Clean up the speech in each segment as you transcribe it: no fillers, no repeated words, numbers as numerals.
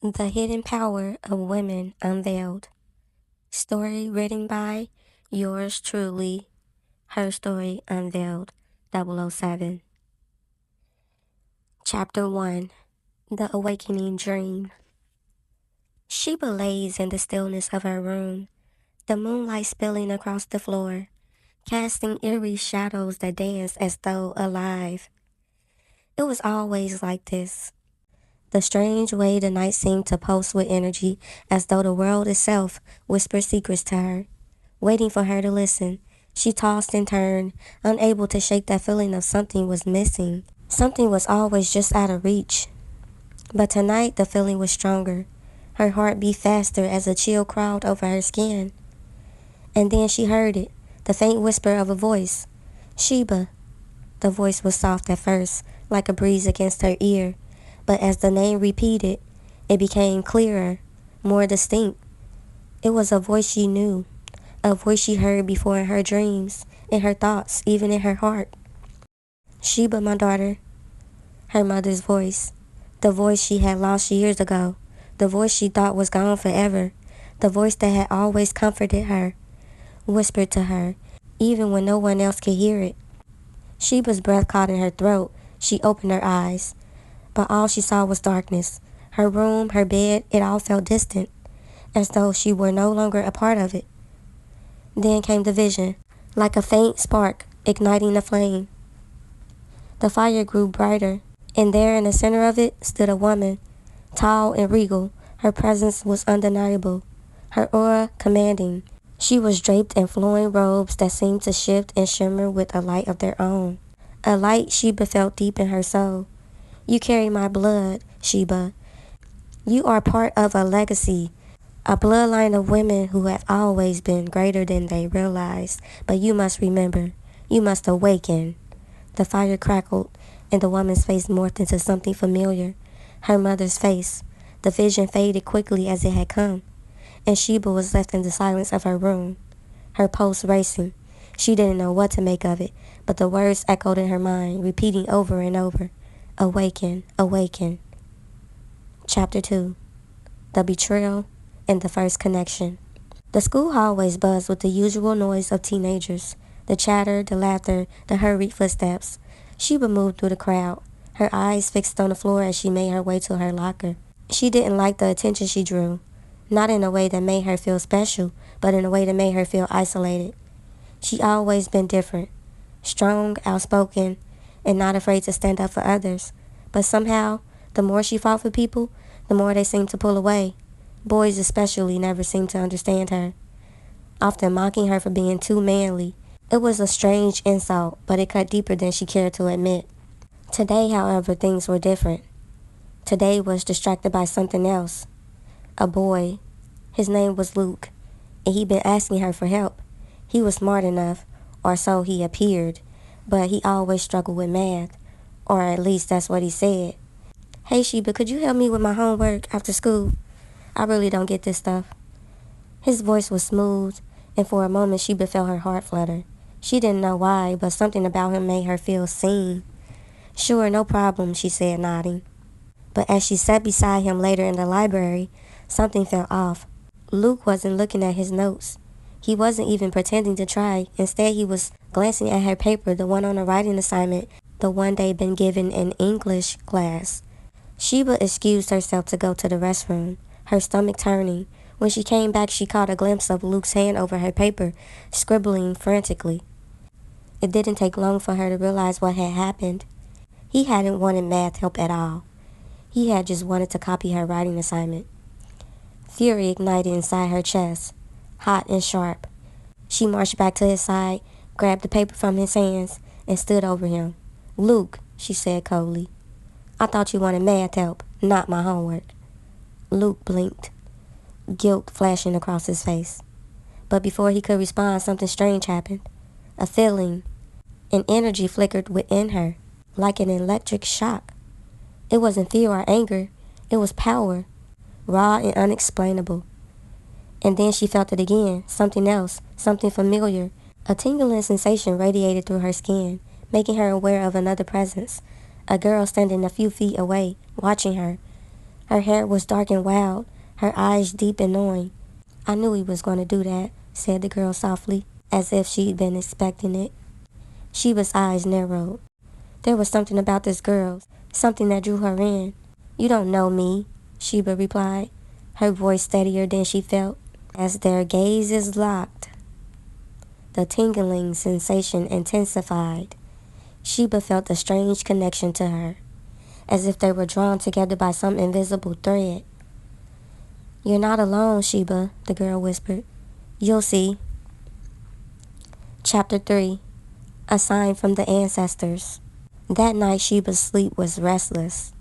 The Hidden Power of Women Unveiled. Story written by yours truly. Her Story Unveiled 007. Chapter 1. The Awakening Dream. Sheba lays in the stillness of her room, the moonlight spilling across the floor, casting eerie shadows that dance as though alive. It was always like this. The strange way the night seemed to pulse with energy, as though the world itself whispered secrets to her, waiting for her to listen. She tossed and turned, unable to shake that feeling of something was missing. Something was always just out of reach. But tonight the feeling was stronger. Her heart beat faster as a chill crawled over her skin. And then she heard it, the faint whisper of a voice. Sheba. The voice was soft at first, like a breeze against her ear. But as the name repeated, it became clearer, more distinct. It was a voice she knew, a voice she heard before in her dreams, in her thoughts, even in her heart. Sheba, my daughter. Her mother's voice. The voice she had lost years ago. The voice she thought was gone forever. The voice that had always comforted her, whispered to her, even when no one else could hear it. Sheba's breath caught in her throat. She opened her eyes. But all she saw was darkness. Her room, her bed, it all felt distant, as though she were no longer a part of it. Then came the vision, like a faint spark igniting a flame. The fire grew brighter, and there in the center of it stood a woman, tall and regal. Her presence was undeniable, her aura commanding. She was draped in flowing robes that seemed to shift and shimmer with a light of their own, a light Sheba felt deep in her soul. You carry my blood, Sheba. You are part of a legacy, a bloodline of women who have always been greater than they realized. But you must remember, you must awaken. The fire crackled, and the woman's face morphed into something familiar. Her mother's face. The vision faded quickly as it had come, and Sheba was left in the silence of her room, her pulse racing. She didn't know what to make of it, but the words echoed in her mind, repeating over and over. Awaken, awaken. Chapter 2. The Betrayal and the First Connection. The school hallways buzzed with the usual noise of teenagers, the chatter, the laughter, the hurried footsteps. Sheba moved through the crowd, her eyes fixed on the floor as she made her way to her locker. She didn't like the attention she drew, not in a way that made her feel special, but in a way that made her feel isolated. She'd always been different, strong, outspoken, and not afraid to stand up for others. But somehow, the more she fought for people, the more they seemed to pull away. Boys especially never seemed to understand her, often mocking her for being too manly. It was a strange insult, but it cut deeper than she cared to admit. Today, however, things were different. Today was distracted by something else. A boy. His name was Luke, and he'd been asking her for help. He was smart enough, or so he appeared, but he always struggled with math, or at least that's what he said. Hey Sheba, could you help me with my homework after school? I really don't get this stuff. His voice was smooth, and for a moment Sheba felt her heart flutter. She didn't know why, but something about him made her feel seen. Sure, no problem, she said, nodding. But as she sat beside him later in the library, something felt off. Luke wasn't looking at his notes. He wasn't even pretending to try. Instead, he was glancing at her paper, the one on the writing assignment, the one they'd been given in English class. Sheba excused herself to go to the restroom, her stomach turning. When she came back, she caught a glimpse of Luke's hand over her paper, scribbling frantically. It didn't take long for her to realize what had happened. He hadn't wanted math help at all. He had just wanted to copy her writing assignment. Fury ignited inside her chest, hot and sharp. She marched back to his side, grabbed the paper from his hands, and stood over him. Luke, she said coldly, I thought you wanted math help, not my homework. Luke blinked, guilt flashing across his face. But before he could respond, something strange happened. A feeling, an energy flickered within her, like an electric shock. It wasn't fear or anger, it was power, raw and unexplainable. And then she felt it again, something else, something familiar. A tingling sensation radiated through her skin, making her aware of another presence. A girl standing a few feet away, watching her. Her hair was dark and wild, her eyes deep and knowing. "I knew he was going to do that," said the girl softly, as if she'd been expecting it. Sheba's eyes narrowed. There was something about this girl, something that drew her in. "You don't know me," Sheba replied, her voice steadier than she felt. As their gazes locked, the tingling sensation intensified. Sheba felt a strange connection to her, as if they were drawn together by some invisible thread. "You're not alone, Sheba," the girl whispered. "You'll see." Chapter 3. A Sign from the Ancestors. That night Sheba's sleep was restless.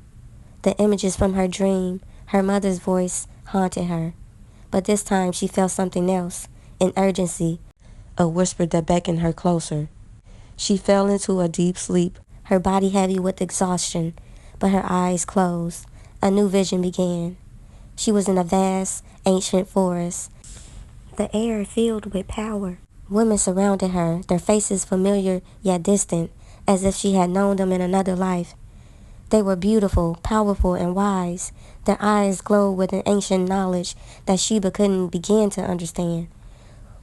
The images from her dream, her mother's voice, haunted her. But this time she felt something else, an urgency, a whisper that beckoned her closer. She fell into a deep sleep, her body heavy with exhaustion, but her eyes closed. A new vision began. She was in a vast, ancient forest, the air filled with power. Women surrounded her, their faces familiar yet distant, as if she had known them in another life. They were beautiful, powerful, and wise. Their eyes glowed with an ancient knowledge that Sheba couldn't begin to understand.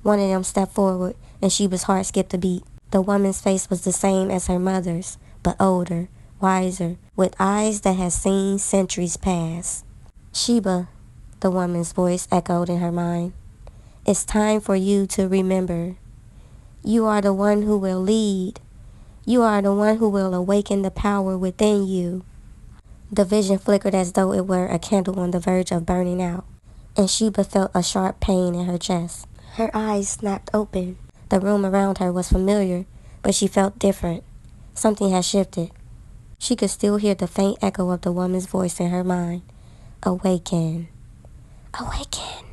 One of them stepped forward, and Sheba's heart skipped a beat. The woman's face was the same as her mother's, but older, wiser, with eyes that had seen centuries pass. "Sheba," the woman's voice echoed in her mind, "it's time for you to remember. You are the one who will lead. You are the one who will awaken the power within you." The vision flickered as though it were a candle on the verge of burning out, and Sheba felt a sharp pain in her chest. Her eyes snapped open. The room around her was familiar, but she felt different. Something had shifted. She could still hear the faint echo of the woman's voice in her mind. "Awaken. Awaken."